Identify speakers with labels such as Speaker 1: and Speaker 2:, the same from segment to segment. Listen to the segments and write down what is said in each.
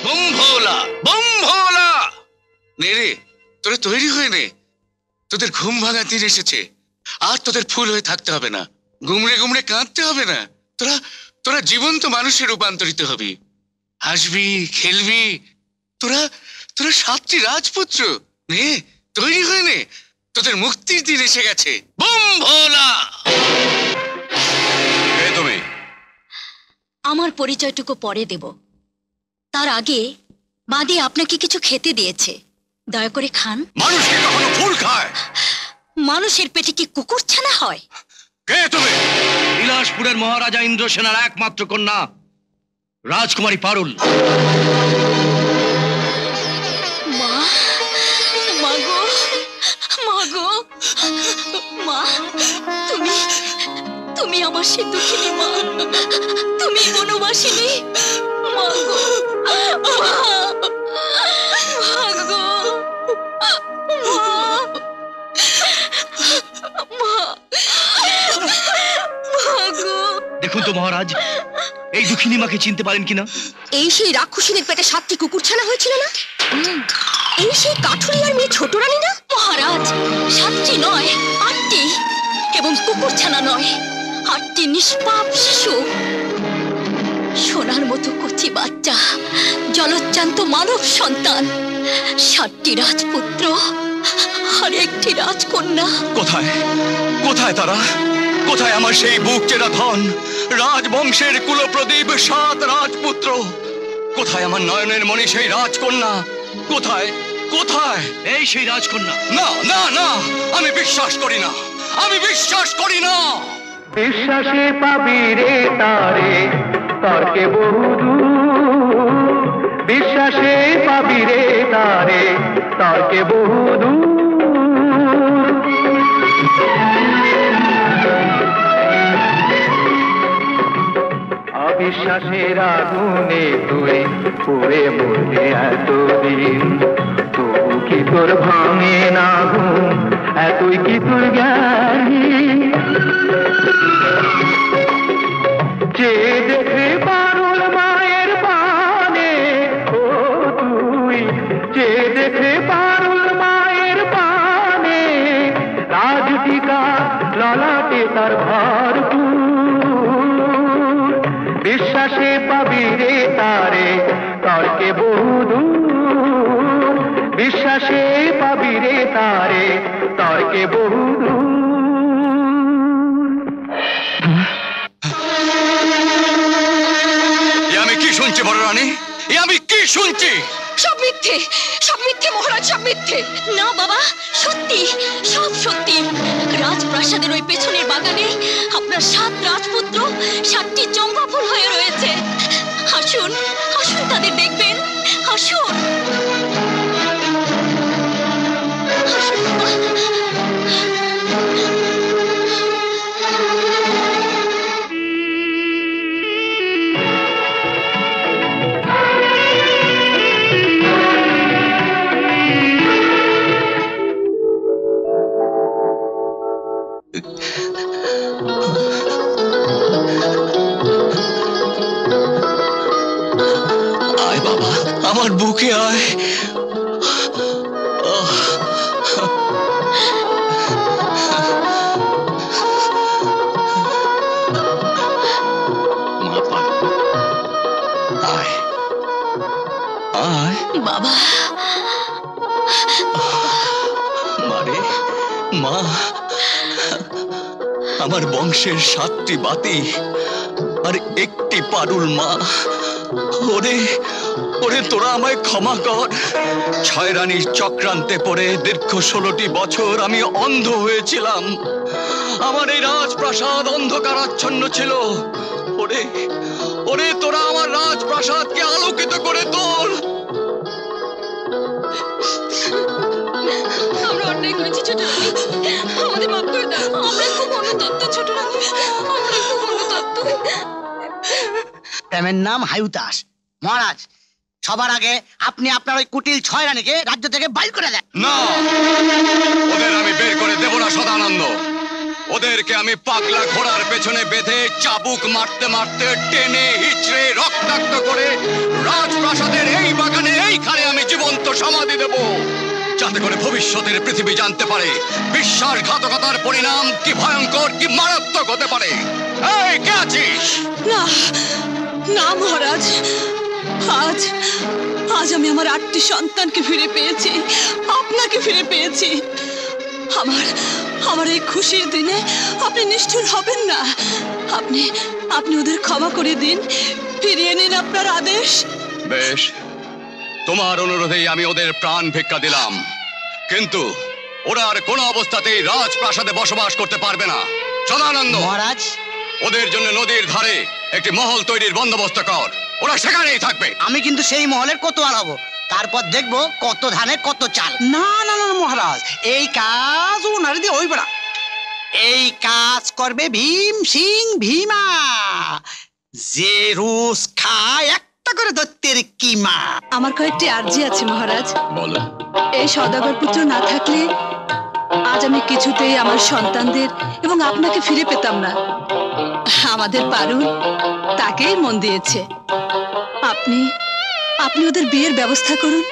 Speaker 1: Bomb ভোলা, bomb ভোলা। নে রে, তোরা তৈরি হয়ে নে, তোদের ঘুম ভাঙা দিন এসেছে। আর তোদের ফুল হয়ে থাকতে হবে না, গুমড়ে গুমড়ে কাঁদতে হবে না। তোরা তোরা জীবন্ত মানুষে রূপান্তরিত হবি, হাসবি, খেলবি। তোরা তোরা 7টি রাজপুত্র। নে, তৈরি হয়ে নে, তোদের মুক্তির দিন এসে গেছে। বম ভোলা। তুমি
Speaker 2: আমার পরিচয়টুকু পরে দেব, তার আগে বাদে আপনাকে কিছু খেতে দিয়েছে, দয়া করে খান।
Speaker 1: মানুষকে কখনো ফুল খায়?
Speaker 2: মানুষের পেটে কি কুকুর ছানা হয়?
Speaker 1: কে তুমি?
Speaker 3: বিলাসপুরের মহারাজা ইন্দ্রসেনার একমাত্র কন্যা রাজকুমারী পারুল।
Speaker 2: মা, মাগো, মাগো, মা, তুমি তুমি আমার সে দুঃখিনী মা, তুমি বনবাসিনী। মাগো, মাগো,
Speaker 3: দেখুন তো মহারাজ, এই দুঃখিনী মাকে চিনতে পারেন কিনা?
Speaker 2: এই সেই রাক্ষসীনের পেটে 7টি কুকুর ছানা হয়েছিল না? এই সেই কাঠুরিয়ার মেয়ে ছোট রানী না? মহারাজ, 7টি নয়, 8টি, এবং কুকুর ছানা নয়, 8টি নিষ্পাপ শিশু। সোনার মতো কচি বাচ্চা, জলজ্জান্ত মানব সন্তান, 7টি রাজপুত্র আর 1টি রাজকন্যা।
Speaker 3: কোথায় কোথায় তারা? কোথায় আমার সেই বুক চেরা ধন, রাজবংশের কুলপ্রদীপ 7 রাজপুত্র? কোথায় আমার নয়নের মণি সেই রাজকন্যা? কোথায় কোথায় এই সেই রাজকন্যা? না না না, আমি বিশ্বাস করি না, আমি বিশ্বাস করি না।
Speaker 4: বিশ্বাসে পাবি রে তারে তর্কে বহুদূর, বিশ্বাসে পাবি রে তারে তর্কে বহুদূর। অবিশ্বাসের আগুনে তুই পুড়ে মরে এতদিন, তবু কি তোর ভাঙে না ঘুম, এতই কি তোর জ্ঞানী? যে দেখে পারুল মায়ের পানে, ও তুই যে দেখে পারুল মায়ের পানে, রাজটিকা ললাটে তার ভরপুর। বিশ্বাসে পাবি রে তারে তর্কে বহুদূর, বিশ্বাসে পাবি রে তারে তর্কে বহুদূর।
Speaker 3: আমি কি শুনছি বড় রানী? আমি কি শুনছি?
Speaker 2: সব মিথ্যে, সব মিথ্যে মহারাজ, সব মিথ্যে। না বাবা, সত্যি, সব সত্যি। রাজপ্রাসাদের ওই পেছনের বাগানে আপনার 7 রাজপুত্র 7টি চম্পা ফুল হয়ে রয়েছে। আসুন, আসুন তাদের দেখবেন, আসুন, আসুন বাবা।
Speaker 3: আয় বাবা, আমার বুকে আয়। আয় আয়
Speaker 2: বাবা।
Speaker 3: মারে মা, আমার বংশের 7টি বাতি আর 1টি পারুল মা। ওরে ওরে, তোরা আমায় ক্ষমা কর। 6 রানীর চক্রান্তে পড়ে দীর্ঘ 16টি বছর আমি অন্ধ হয়েছিলাম। আমার এই রাজপ্রাসাদ অন্ধকারাচ্ছন্ন ছিল। ওরে ওরে, তোরা আমার রাজপ্রাসাদকে আলোকিত করে তোল।
Speaker 2: আমরা অন্যায় করেছি ছোট রানী, আমাদের মাফ করে দাও। আমরা খুব অনুতপ্ত ছোট রানী, আমরা খুব অনুতপ্ত।
Speaker 5: প্রেমের নাম হায়ুতাস। মহারাজ, সবার আগে আপনি আপনার ওই কুটিল 6 রানীকে রাজ্য থেকে বাইর করে দেন।
Speaker 3: না, ওদের আমি বের করে দেব না সদানন্দ। ওদেরকে আমি পাগলা ঘোড়ার পেছনে বেঁধে চাবুক মারতে মারতে টেনে হিচড়ে রক্তাক্ত করে রাজপ্রাসাদের এই যাতে করে ভবিষ্যতের পৃথিবী জানতে পারে বিশ্বাসঘাতকতার পরিণাম কি ভয়ঙ্কর, কি মারাত্মক হতে পারে। এই কে আছিস?
Speaker 2: না না মহারাজ, আজ আজ আমি আমার 8টি সন্তানকে ফিরে পেয়েছি, আপনাকে ফিরে পেয়েছি। আমার আমার এই খুশির দিনে আপনি নিষ্ঠুর হবেন না। আপনি আপনি ওদের ক্ষমা করে দিন, ফিরিয়ে নিন আপনার আদেশ।
Speaker 3: বেশ, তোমার অনুরোধেই আমি ওদের প্রাণ ভিক্ষা দিলাম, কিন্তু ওরা আর কোনো অবস্থাতেই রাজপ্রাসাদে বসবাস করতে পারবে না। সদানন্দ,
Speaker 5: মহারাজ,
Speaker 3: ওদের জন্য নদীর ধারে একটি মহল তৈরির বন্দোবস্ত কর, ওরা সেখানেই থাকবে।
Speaker 5: আমি কিন্তু সেই মহলের কোতোয়াল হব, তারপর দেখবো কত ধানে কত চাল।
Speaker 6: না না না মহারাজ, এই কাজ ওনারে দিয়ে হইবে না। এই কাজ করবে ভীম সিং ভীমা, যে রোজ খায় একটা করে দত্তের কিমা।
Speaker 2: আমার কয়েকটি আর্জি আছে মহারাজ।
Speaker 3: বলো।
Speaker 2: এই সওদাগর পুত্র না থাকলে আজ আমি কিছুতেই আমার সন্তানদের এবং আপনাকে ফিরে পেতাম না। আমাদের পারুল তাকেই মন দিয়েছে। আপনি আপনি ওদের বিয়ের ব্যবস্থা করুন।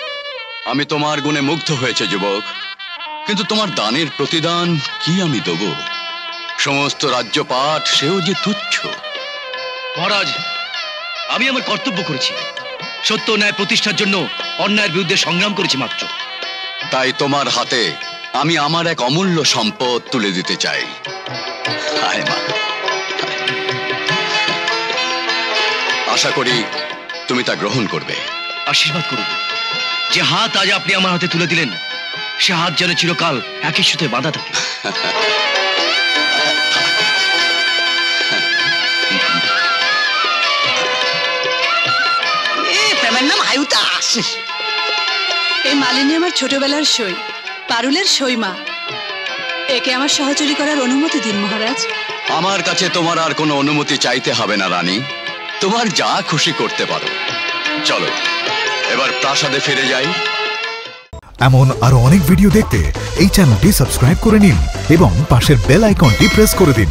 Speaker 3: আমি তোমার গুণে মুগ্ধ হয়েছে যুবক, কিন্তু তোমার দানের প্রতিদান কি আমি দেব? সমস্ত রাজ্যপাট সেও যে তুচ্ছ।
Speaker 7: মহারাজ, আমি আমার কর্তব্য করেছি, সত্য ন্যায় প্রতিষ্ঠার জন্য অন্যায়ের বিরুদ্ধে সংগ্রাম করেছি মাত্র।
Speaker 3: তাই তোমার হাতে আমি আমার এক অমূল্য সম্পদ তুলে দিতে চাই। হায় মা, আশা করি তুমি তা গ্রহণ করবে।
Speaker 7: আশীর্বাদ করুন, যে হাত আজ আপনি আমার হাতে তুলে দিলেন সে হাত যেন চিরকাল একই সাথে বাঁধা থাকে।
Speaker 6: প্রেমের নাম আয়ুতাস।
Speaker 2: এই মালিনী আমার ছোটবেলার সই, পারুলের সই মা। একে আমার সহচরী করার অনুমতি দিন মহারাজ।
Speaker 3: আমার কাছে তোমার আর কোনো অনুমতি চাইতে হবে না রানী, তোমার যা খুশি করতে পারো। চলো এবার প্রাসাদে ফিরে যাই।
Speaker 8: এমন আরো অনেক ভিডিও দেখতে এই চ্যানেলটি সাবস্ক্রাইব করে নিন এবং পাশের বেল আইকনটি প্রেস করে দিন।